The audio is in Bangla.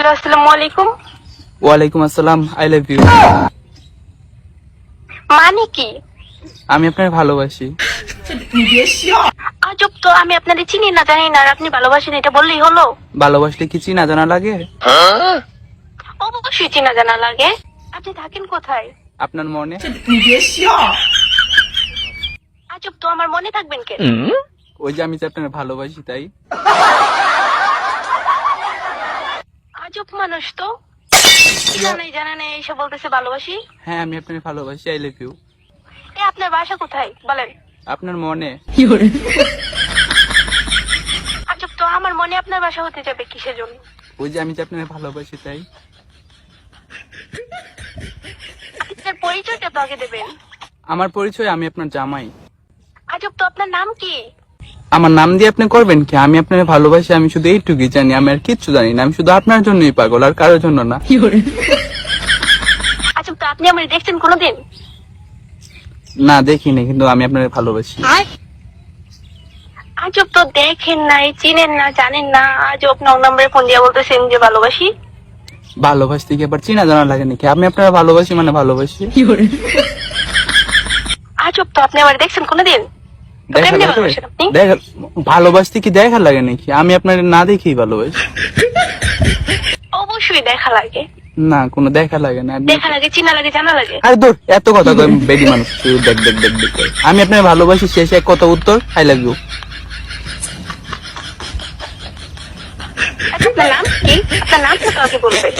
হ্যালো, আসসালামু আলাইকুম। ওয়ালাইকুম আসসালাম। I love you. মানে কি? আমি আপনাকে ভালোবাসি। আজব তো, আমি আপনাদের চিনি না জানি না আর আপনি ভালোবাসেন এটা বললেই হলো? ভালোবাসলে কি চিনা জানা লাগে? অবশ্যই চিনা জানা লাগে। আপনি থাকেন কোথায়? আপনার মনে। আজব তো, আমার মনে থাকবেন কেন? ওই যে আমি যে আপনাকে ভালোবাসি তাই। আজব মানুষ তো, জানা নেই এইসব বলতেছে ভালোবাসি। হ্যাঁ, আমি আপনাকে ভালোবাসি। I love you. আপনার বাসা কোথায় বলেন? আপনার মনে। আজব তো, আমার মনে আপনার বাসা হতে যাবে কিসের জন্য? ওই যে আমি যে আপনাকে ভালোবাসি তাই। আপনার পরিচয়টা তো আগে দেবেন। আমার পরিচয়, আমি আপনার জামাই। আজব তো, আপনার নাম কি? আমার নাম দিয়ে আপনি করবেন কি? আমি আপনাকে ভালোবাসি, আমি শুধু এইটুকুই জানি, আমি আর কিচ্ছু জানি না। আমি শুধু আপনার জন্যই পাগল, আর কারোর জন্য না। আজব তো, আপনি আমার দেখছেন কোনোদিন? না, দেখিনি, কিন্তু আমি আপনাকে ভালোবাসি। আজব তো, দেখেন নাই, চিনেন না, জানেন না, আজব নং নম্বরে ফোন দিয়ে বলতেছেন যে ভালোবাসি। ভালোবাসতে কি আবার চিনা জানা লাগে নাকি? আমি আপনাকে ভালোবাসি মানে ভালোবাসি। আজব তো, আপনি আমার দেখছেন কোনোদিন? তো দেখা কেমনে লাগে? ভালোবাসেন আপনি? ভালোবাসতে কি দেখা লাগে নাকি? আমি আপনার না দেখেই ভালোবাসি। অবশ্যই দেখা লাগে। না, কোনো দেখা লাগে না। দেখা লাগে, চিনা লাগে, জানা লাগে। আরে দূর, এত কথা কয় বেডি মানুষ, শুধু দেখ দেখ দেখ দেখ করে। আমি আপনাকে ভালোবাসি, শেষে এক কথা উত্তর, আই লাভ ইউ। আচ্ছা, আপনার নাম কি? আপনার নামটা তো আগে বলবেন।